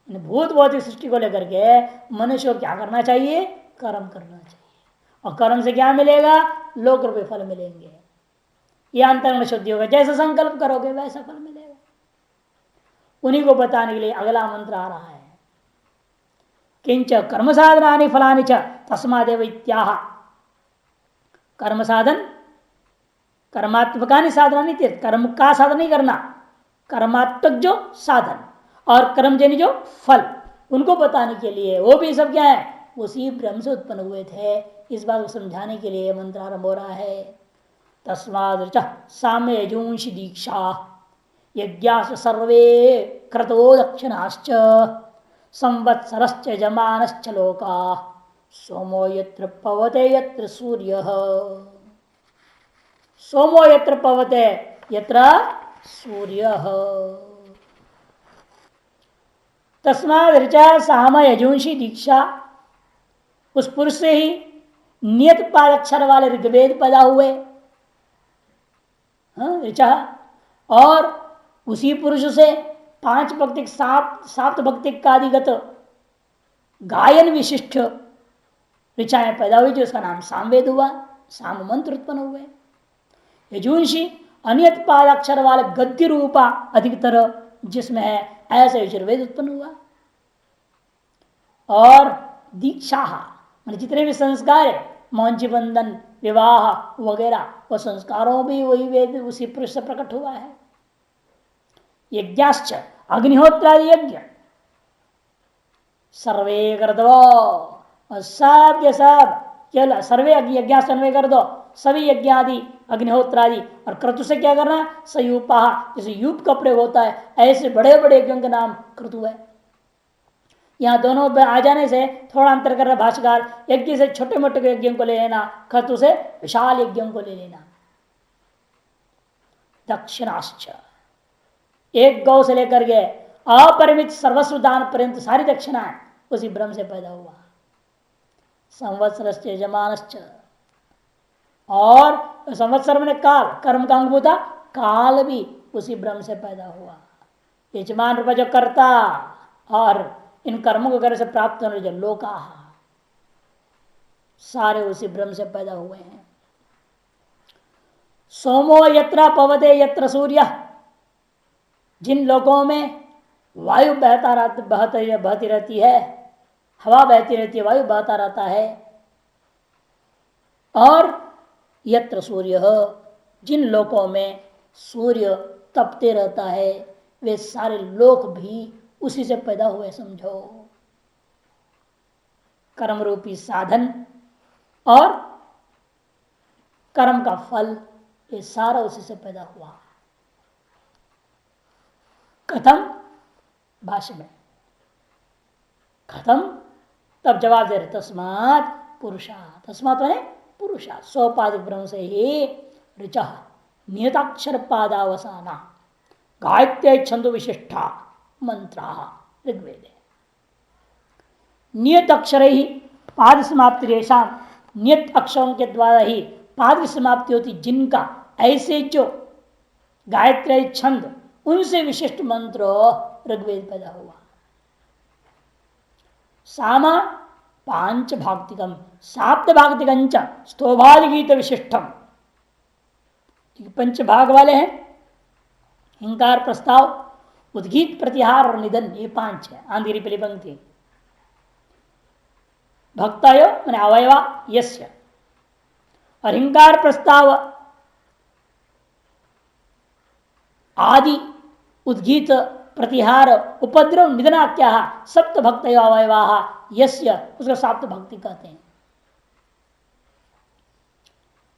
भूत भौतिक सृष्टि को लेकर के मनुष्य को क्या करना चाहिए? कर्म करना चाहिए। और कर्म से क्या मिलेगा? लोक रूपी फल मिलेंगे। यह अंतर्गुण शुद्धि होगा, जैसा संकल्प करोगे वैसा फल मिलेगा। उन्हीं को बताने के लिए अगला मंत्र आ रहा है। किंच कर्म साधनानि फलानि च तस्मादेव इत्याह। कर्म साधन कर्मात्मकानि साधनानि, कर्म का साधन नहीं करना, कर्मात्मक जो साधन और कर्मजन्य जो फल, उनको बताने के लिए, वो भी सब क्या है? उसी ब्रह्म से उत्पन्न हुए थे। इस बात को समझाने के लिए मंत्र आरंभ हो रहा है। तस्माद साम्य यजुंश दीक्षा यज्ञास सर्वे क्रतो दक्षिणाश्च संवत्सरश्च यजमानश्च लोका सोमो यत्र पवते यत्र सूर्यः, सोमो यत्र पवते यत्र सूर्यः। तस्माद ऋचा साम यजुंशी दीक्षा, उस पुरुष से ही नियत पादक्षर वाले ऋग्वेद पैदा हुए ऋचा, और उसी पुरुष से पांच भक्तिक साप्त भक्तिक आदिगत गायन विशिष्ट ऋचाएं पैदा हुई, जो उसका नाम सामवेद हुआ, साम मंत्र उत्पन्न हुए। यजुंशी अनियत पादाक्षर वाले गद्य रूपा अधिकतर जिसमें है, ऐसे यजुर्वेद उत्पन्न हुआ। और दीक्षा मान जितने भी संस्कार है, मौंची बंधन विवाह वगैरह, वो संस्कारों भी वही वेद उसी पुरुष से प्रकट हुआ है। यज्ञाश्च अग्निहोत्रादि यज्ञ सर्वे कर दो, और सब के सब केवल सर्वे यज्ञ से अन्वय कर दो, सभी यज्ञ आदि अग्निहोत्र आदि। और क्रतु से क्या करना, सयूपा, जैसे यूप का प्रयोग होता है ऐसे बड़े बड़े यज्ञों का नाम क्रतु है। यहाँ दोनों आ जाने से थोड़ा अंतर कर रहा भाष्यकार, यज्ञ से छोटे मोटे यज्ञों को ले लेना, क्रतु से विशाल यज्ञों को ले लेना। दक्षिणाश्च, एक गौ से लेकर के अपरिमित सर्वस्व दान पर्यंत सारी दक्षिणाएं उसी ब्रह्म से पैदा हुआ। संवत्सर यजमानश्च, और संवत्सर में काल, कर्म का अंग होता, काल भी उसी ब्रह्म से पैदा हुआ। यजमान रूप जो करता और इन कर्मों को करने से प्राप्त होने जो लोका, सारे उसी ब्रह्म से पैदा हुए हैं। सोमो यत्र पवते यत्र सूर्य, जिन लोगों में वायु बहती रहती है, हवा बहती रहती है, वायु बहता रहता है, और यत्र सूर्य, जिन लोकों में सूर्य तपते रहता है, वे सारे लोक भी उसी से पैदा हुए समझो। कर्म रूपी साधन और कर्म का फल, ये सारा उसी से पैदा हुआ। कथम, भाष्य में खत्म, तब जवाब दे रहे तस्मात् पुरुषा, तस्मात् माने पुरुषा, सोपाधिक ब्रह्म से ही ऋच नियताक्षर पादावसाना गायत्र्य छंदो विशिष्टा मंत्रा ऋग्वेद। नियत अक्षर ही पाद समाप्ति रेशा, नियत अक्षरों के द्वारा ही पाद की समाप्ति होती, जिनका ऐसे जो गायत्री छंद उनसे विशिष्ट मंत्र ऋग्वेद पैदा हुआ। सामा पांच भाक्तिकम साप्त भाक्तिकं स्तोभादि गीत विशिष्टम, पंच भाग वाले हैं, हिंकार, प्रस्ताव, उद्गीत, प्रतिहार और निधन, ये पांच है। आंधी पहली पंक्ति भक्तायो मैंने अवयवा यस्य, और हिंकार, प्रस्ताव, आदि, उद्गीत, प्रतिहार, उपद्रव, निधनाख्या सप्त भक्त अवयवा यस्य, उसको साप्त भक्ति कहते हैं।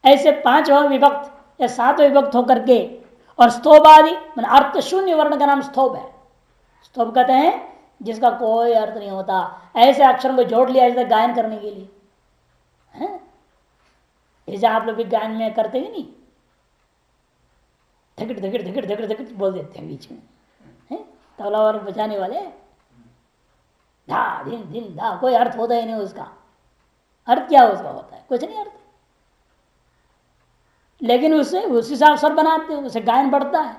ऐसे पांच विभक्त या सात विभक्त होकर के, और स्तोभ आदि मान अर्थ शून्य वर्ण का नाम स्तोभ है। स्तोभ कहते हैं जिसका कोई अर्थ नहीं होता, ऐसे अक्षरों को जोड़ लिया जैसे गायन करने के लिए है। जैसे आप लोग भी गायन में करते हैं नहीं, धकट धकट धकट धकट धकट बोल देते हैं बीच में, है तबला और बजाने वाले, धा धिन धिन धा, कोई अर्थ होता ही नहीं उसका। अर्थ क्या उसका होता है, कुछ नहीं अर्थ, लेकिन उससे उसी से अक्षर बनाते हैं, उसे गायन बढ़ता है।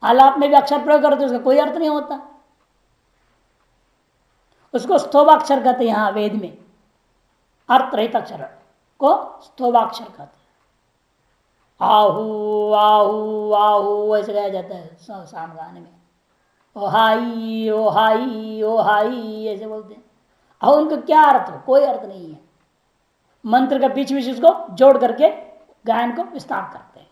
आलाप में भी अक्षर प्रयोग करते, उसका कोई अर्थ नहीं होता, उसको स्तोभाक्षर कहते हैं। यहां वेद में अर्थ रहित अक्षर को स्तोभाक्षर कहते हैं। आहू आहू आहू ऐसे गाया जाता है शाम गाने में, ओ हाई ओ हाई ओ हाई ऐसे बोलते हैं। और उनका क्या अर्थ हो, कोई अर्थ नहीं है। मंत्र का बीच बीच उसको जोड़ करके गायन को विस्तार करते हैं।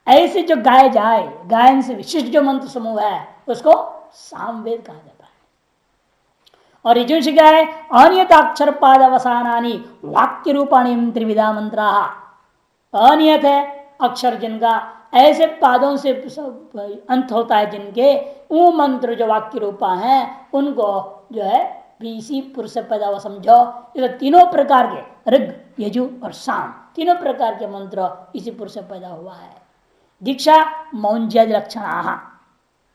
ऐसे जो गाए जाए, गायन से विशिष्ट जो मंत्र समूह है उसको सामवेद कहा जाता है। और ये जो क्या है, अनियताक्षर पाद अवसानानी वाक्य रूपाणी त्रिविधा मंत्रा, अनियत है अक्षर जिनका ऐसे पादों से अंत होता है, जिनके वो मंत्र जो वाक्य रूपा है उनको जो है इसी पुरुष से पैदा हुआ समझो। ये तो तीनों प्रकार के ऋग, यजु और साम, तीनों प्रकार के मंत्र इसी पुरुष से पैदा हुआ है। दीक्षा मौंज्यादि लक्षण,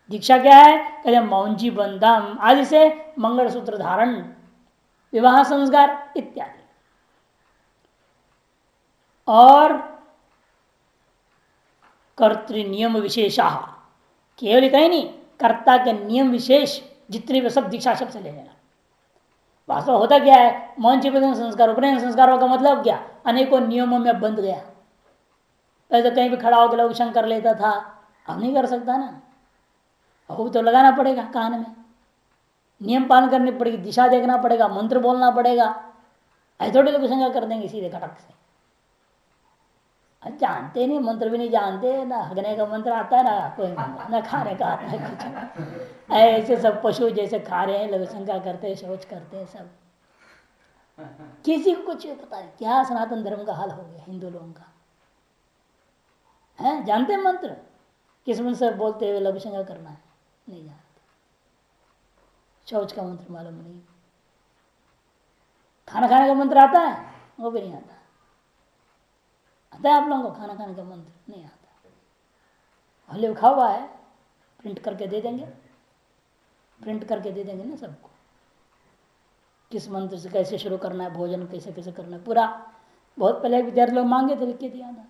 दीक्षा क्या है, कहते मौंजी बंधम आदि से मंगलसूत्र धारण, विवाह संस्कार इत्यादि। और कर्तृ नियम विशेषा, केवल इतना ही नहीं, कर्ता के नियम विशेष जितने भी सब दीक्षा शब्द से ले लेना। वास्तव होता क्या है, मौन चिपन संस्कार, उपनयन संस्कारों का मतलब क्या, अनेकों नियमों में बंध गया। पहले तो कहीं भी खड़ा होकर लोग शंकर कर लेता था, अब नहीं कर सकता ना, अब तो लगाना पड़ेगा कान में, नियम पालन करनी पड़ेगी, दिशा देखना पड़ेगा, मंत्र बोलना पड़ेगा। ऐसे थोड़े लोग शंका कर देंगे सीधे खटक से, जानते नहीं, मंत्र भी नहीं जानते ना। हगने का मंत्र आता है ना कोई मंत्र, ना खाने का आता है कुछ। ऐसे सब पशु जैसे खा रहे हैं, लघु शंका करते हैं, शौच करते हैं सब। किसी को कुछ पता नहीं क्या सनातन धर्म का हाल हो गया हिंदू लोगों का है। जानते हैं मंत्र, किस मंत्र से बोलते हुए लघु शंका करना है, नहीं जानते। शौच का मंत्र मालूम नहीं, खाना खाने का मंत्र आता है वो भी नहीं आता। आता है आप लोगों को खाना खाने का मंत्र? नहीं आता। हले लिखा हुआ है, प्रिंट करके दे देंगे, प्रिंट करके दे देंगे ना सबको, किस मंत्र से कैसे शुरू करना है, भोजन कैसे कैसे करना है पूरा। बहुत पहले विद्यार्थी लोग मांगे थे, लिख के दिया था।